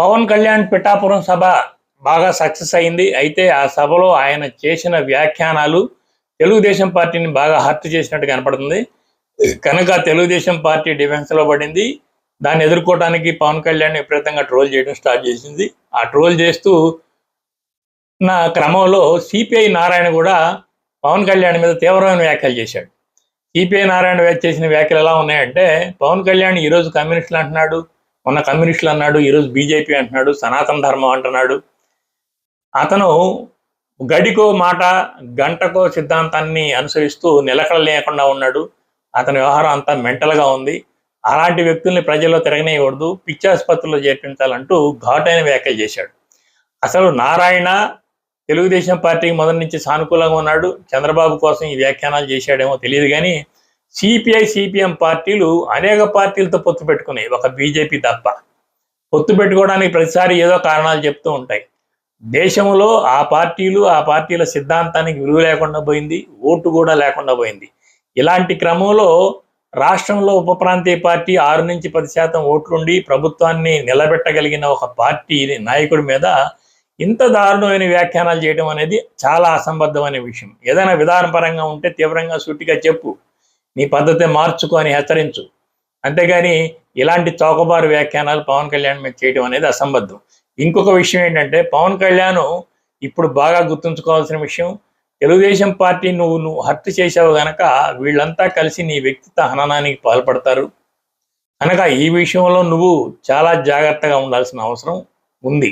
పవన్ కళ్యాణ్ పిఠాపురం సభ బాగా సక్సెస్ అయింది. అయితే ఆ సభలో ఆయన చేసిన వ్యాఖ్యానాలు తెలుగుదేశం పార్టీని బాగా హర్ట్ చేసినట్టు కనపడుతుంది. కనుక తెలుగుదేశం పార్టీ డిఫెన్స్లో పడింది. దాన్ని ఎదుర్కోవడానికి పవన్ కళ్యాణ్ విపరీతంగా ట్రోల్ చేయడం స్టార్ట్ చేసింది. ఆ ట్రోల్ చేస్తూ నా క్రమంలో సిపిఐ నారాయణ కూడా పవన్ కళ్యాణ్ మీద తీవ్రమైన వ్యాఖ్యలు చేశాడు. సిపిఐ నారాయణ చేసిన వ్యాఖ్యలు ఎలా ఉన్నాయంటే, పవన్ కళ్యాణ్ ఈరోజు కమ్యూనిస్టులు అంటున్నాడు, మొన్న కమ్యూనిస్టులు అన్నాడు, ఈరోజు బీజేపీ అంటున్నాడు, సనాతన ధర్మం అంటున్నాడు. అతను గడికో మాట గంటకో సిద్ధాంతాన్ని అనుసరిస్తూ నిలకడ లేకుండా ఉన్నాడు. అతని వ్యవహారం అంతా మెంటల్గా ఉంది. అలాంటి వ్యక్తుల్ని ప్రజల్లో తిరగనేయకూడదు, పిచ్చాసుపత్రిలో చేర్పించాలంటూ ఘాటైన వ్యాఖ్యలు చేశాడు. అసలు నారాయణ తెలుగుదేశం పార్టీకి మొదటి నుంచి సానుకూలంగా ఉన్నాడు. చంద్రబాబు కోసం ఈ వ్యాఖ్యానాలు చేశాడేమో తెలియదు, కానీ సిపిఐ సిపిఎం పార్టీలు అనేక పార్టీలతో పొత్తు పెట్టుకున్నాయి, ఒక బీజేపీ తప్ప. పొత్తు పెట్టుకోవడానికి ప్రతిసారి ఏదో కారణాలు చెప్తూ ఉంటాయి. దేశంలో ఆ పార్టీలు ఆ పార్టీల సిద్ధాంతానికి విలువ లేకుండా పోయింది, ఓటు కూడా లేకుండా పోయింది. ఇలాంటి క్రమంలో రాష్ట్రంలో ఉప ప్రాంతీయ పార్టీ 6 నుంచి 10% ఓట్లుండి ప్రభుత్వాన్ని నిలబెట్టగలిగిన ఒక పార్టీ నాయకుడి మీద ఇంత దారుణమైన వ్యాఖ్యానాలు చేయడం అనేది చాలా అసంబద్ధమైన విషయం. ఏదైనా విధానపరంగా ఉంటే తీవ్రంగా సూటిగా చెప్పు, నీ పద్ధతి మార్చుకో అని హెచ్చరించు. అంతేగాని ఇలాంటి చౌకబారు వ్యాఖ్యానాలు పవన్ కళ్యాణ్ మీద చేయడం అనేది అసంబద్ధం. ఇంకొక విషయం ఏంటంటే, పవన్ కళ్యాణ్ ఇప్పుడు బాగా గుర్తుంచుకోవాల్సిన విషయం, తెలుగుదేశం పార్టీ నువ్వు హత్య చేసావు గనక వీళ్ళంతా కలిసి నీ వ్యక్తిత్వ హననానికి పాల్పడతారు. కనుక ఈ విషయంలో నువ్వు చాలా జాగ్రత్తగా ఉండాల్సిన అవసరం ఉంది.